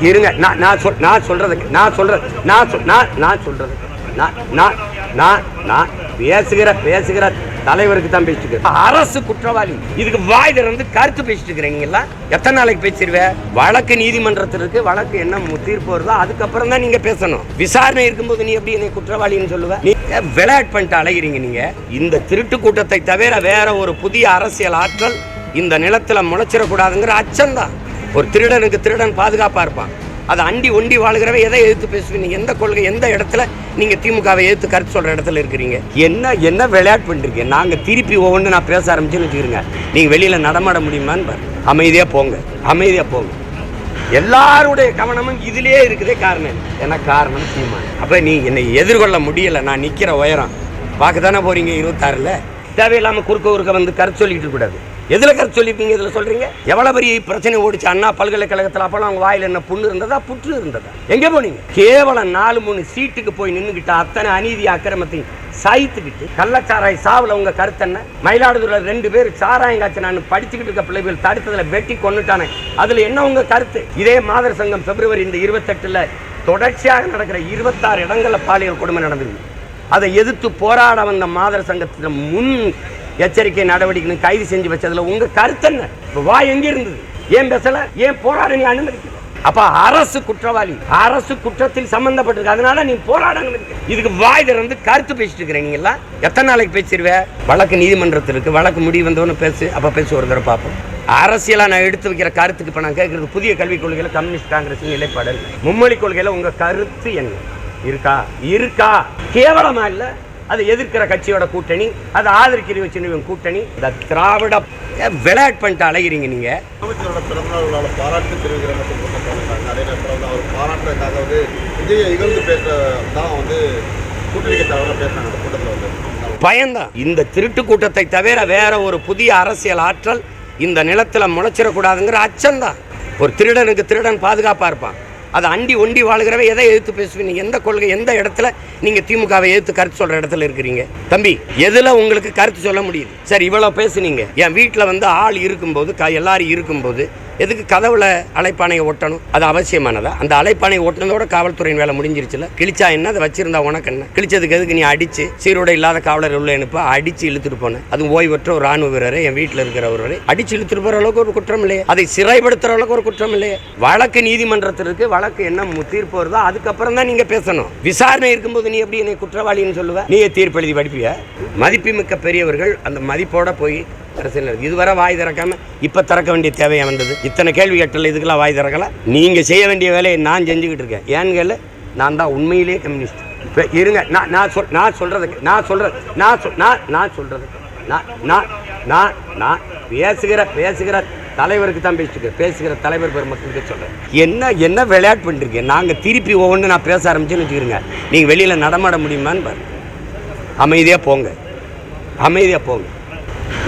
இருங்க, நான் பேசுகிற தலைவருக்கு தான் பேசிட்டு அரசு குற்றவாளி. இதுக்கு வாய் திறந்து கருத்து பேசிட்டு இருக்கிறீங்களா? எத்தனை நாளைக்கு பேசிடுவேன்? வழக்கு நீதிமன்றத்திற்கு வழக்கு என்ன தீர்ப்பு வருதோ அதுக்கப்புறம் தான் நீங்க பேசணும். விசாரணை இருக்கும்போது நீ எப்படி என்னை குற்றவாளின்னு சொல்லுவ? நீ விளையாட்டு பண்ணிட்டு அலைகிறீங்க. நீங்க இந்த திருட்டு கூட்டத்தை தவிர வேற ஒரு புதிய அரசியல் ஆற்றல் இந்த நிலத்துல முளைச்சிடக்கூடாதுங்கிற அச்சம்தான். ஒரு திருடனுக்கு திருடன் பாதுகாப்பா இருப்பான். அதை அண்டி ஒண்டி வாழ்கிறவ எதை எதிர்த்து பேசுவீங்க? எந்த கொள்கை, எந்த இடத்துல நீங்க திமுகவை எதிர்த்து கருத்து சொல்ற இடத்துல இருக்கிறீங்க? என்ன விளையாட்டு பண்ணிருக்கீங்க? நாங்க திருப்பி ஒவ்வொன்று நான் பேச ஆரம்பிச்சுன்னு வச்சுக்கிறீங்க, நீங்க வெளியில நடமாட முடியுமான்னு அமைதியா போங்க. எல்லாருடைய கவனமும் இதுலயே இருக்குதே. காரணம் என்ன? காரணம் சீமான். அப்ப நீ என்னை எதிர்கொள்ள முடியல. நான் நிக்கிற உயரம் பார்க்க தானே போறீங்க. 26ல் தேவையில்லாம குறுக்க வந்து கருத்து சொல்லிட்டு இருக்க கூடாது. எதுல கருத்து சொல்லிருப்பீங்க? இதுல சொல்றீங்க. எவ்வளவு பெரிய பிரச்சனை ஓடிச்சு அண்ணா பல்கலைக்கழகத்தில். அப்பெல்லாம் அவங்க வாயில என்ன புண்ணு இருந்ததா புற்று இருந்ததா? எங்க போனீங்க? கேவலம் 4-3 சீட்டுக்கு போய் நின்றுகிட்ட அத்தனை அநீதி அக்கிரமத்தையும் சாய்த்துக்கிட்டு கள்ளச்சாராய் சாவுல உங்க கருத்து என்ன? மயிலாடுதுறையில் 2 பேர் சாராயம் காய்ச்சி நான் படிச்சுக்கிட்டு இருக்க பிள்ளைகள் தடுத்ததுல வெட்டி கொண்டுட்டானே, அதுல என்ன உங்க கருத்து? இதே மாதர் சங்கம் பிப்ரவரி இந்த 28ல் தொடர்ச்சியாக நடக்கிற 26 இடங்கள்ல பாலியல் கொடுமை நடந்தது. அதை எதிர்த்து போராட வந்த மாதர் சங்கத்தில் முன் எச்சரிக்கை நடவடிக்கை கைது செஞ்சு வச்சதுல உங்க கருத்து என்ன? வாய் எங்க இருந்தது? ஏன் பேசல? ஏன் போராட நீ அனுமதிக்கல? அப்ப அரசு குற்றவாளி, அரசு குற்றத்தில் சம்பந்தப்பட்டிருக்கு. அதனால நீ போராட அனுமதிக்க. இதுக்கு வாய் திறந்து கருத்து பேசிட்டு இருக்கிறீங்களா? எத்தனை நாளைக்கு பேசிடுவேன்? வழக்கு நீதிமன்றத்தில் இருக்கு, வழக்கு முடிவு வந்தோன்னு பேசு. அப்ப பேச ஒரு தடவை பார்ப்போம். அரசியலா நான் எடுத்து வைக்கிற கருத்துக்கு இப்ப நான் கேட்கறது புதிய கல்விக் கொள்கையில கம்யூனிஸ்ட் காங்கிரஸ் நிலைப்பாடு, மும்மொழி கொள்கையில உங்க கருத்து என்ன இருக்கா? கேவலமா இல்ல? அதை எதிர்க்கிற கட்சியோட கூட்டணி, அதை ஆதரிக்கிற வச்சு கூட்டணி, இந்த திராவிட விளையாட்டு பண்ணிட்டு அலைகிறீங்க. நீங்க பாராட்டு தெரிவிக்கிற அதே நேரத்தில் அவர் பாராட்டுறதுக்காக விஜயை இகழ்ந்து பேசுறதான் கூட்டணிக்கு தவிர பேசுறாங்க. கூட்டத்தில் பயம்தான். இந்த திருட்டு கூட்டத்தை தவிர வேற ஒரு புதிய அரசியல் ஆற்றல் இந்த நிலத்துல முளைச்சிடக்கூடாதுங்கிற அச்சம்தான். ஒரு திருடனுக்கு திருடன் பாதுகாப்பா இருப்பான். அதை அண்டி ஒண்டி வாழ்கிறவ எதை எதிர்த்து பேசுவீங்க? எந்த கொள்கை, எந்த இடத்துல நீங்க திமுகவை எதிர்த்து கருத்து சொல்ற இடத்துல இருக்கிறீங்க? தம்பி, எதுல உங்களுக்கு கருத்து சொல்ல முடியுது? சரி, இவ்வளவு பேசுனீங்க. என் வீட்டில் ஆள் இருக்கும்போது, எல்லாரும் இருக்கும்போது எதுக்கு கதவுல அழைப்பானையை ஒட்டணும்? அது அவசியமானதா? அந்த அழைப்பானையை ஒட்டினதோட காவல்துறையின் வேலை முடிஞ்சிருச்சுல. கிழிச்சா என்ன? அதை வச்சிருந்தா உனக்கு என்ன? கிழிச்சதுக்கு எதுக்கு நீ அடிச்சு சீரோட இல்லாத காவலர் உள்ள அனுப்ப அடிச்சு இழுத்துட்டு போனேன்? அது ஓய்வற்ற ஒரு ராணுவ வீரரை, என் வீட்டில் இருக்கிற ஒருவரை அடிச்சு இழுத்துட்டு போற அளவுக்கு ஒரு குற்றம் இல்லையே? அதை சிறைப்படுத்துற அளவுக்கு ஒரு குற்றம் இல்லையே? வழக்கு நீதிமன்றத்திற்கு வழக்கு என்ன தீர்ப்பு வருதோ அதுக்கப்புறம் தான் நீங்க பேசணும். விசாரணை இருக்கும்போது நீ எப்படி என்னை குற்றவாளின்னு சொல்லுவ? நீயே தீர்ப்பு எழுதி படிப்பிய? மதிப்புமிக்க பெரியவர்கள் அந்த மதிப்போட போய் அரசியல் இதுவரை வாய் திறக்காம இப்ப திறக்க வேண்டிய தேவையா வந்தது? இத்தனை கேள்வி கேட்டல, இதுக்கெல்லாம் வாய் திறக்கல. நீங்க செய்ய வேண்டிய வேலையை நான் செஞ்சுக்கிட்டு இருக்கேன். ஏன்னு கேளு, நான் தான் உண்மையிலேயே கம்யூனிஸ்ட். இப்போ இருங்க, நான் பேசுகிற தலைவருக்கு தான் பேசுகிற தலைவர் பெருமக்களுக்கு சொல்றேன். என்ன விளையாட்டு பண்ணிருக்கீங்க? நாங்க திருப்பி ஒவ்வொன்று நான் பேச ஆரம்பிச்சுன்னு வச்சுக்கிறீங்க, நீங்க வெளியில நடமாட முடியுமான்னு பாருங்க. அமைதியா போங்க.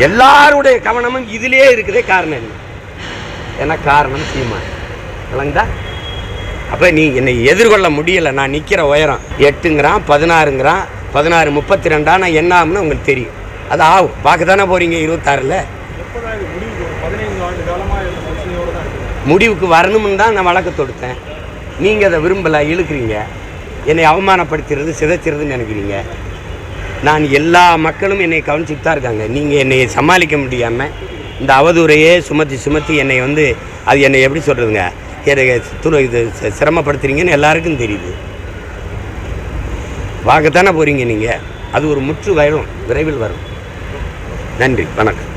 எல்லாருடைய கவனமும் இதுலயே இருக்குதே. காரணம் என்ன? காரணம் சீமான். விளங்குதா? அப்ப நீ என்னை எதிர்கொள்ள முடியல. நான் நிக்கிற உயரம் 8ங்கிறான், 16ங்கிறான், 16 32 நான் என்ன ஆகும்னு உங்களுக்கு தெரியும். அது ஆகும். பார்க்க தானே போறீங்க. 26ல் முடிவுக்கு வரணும்னு தான் நான் வழக்கு தொடுத்தேன். நீங்க அதை விரும்பல, இழுக்கிறீங்க. என்னை அவமானப்படுத்துறது, சிதைச்சிறதுன்னு நினைக்கிறீங்க. நான் எல்லா மக்களும் என்னை கவனிச்சுட்டு தான் இருக்காங்க. நீங்கள் என்னை சமாளிக்க முடியாமல் இந்த அவதூறையே சுமத்தி என்னை அது என்னை எப்படி சொல்கிறதுங்க, இது சிரமப்படுத்துறீங்கன்னு எல்லாருக்கும் தெரியுது. பார்க்கத்தானே போகிறீங்க நீங்கள். அது ஒரு முற்று விரைவில் வரும். நன்றி, வணக்கம்.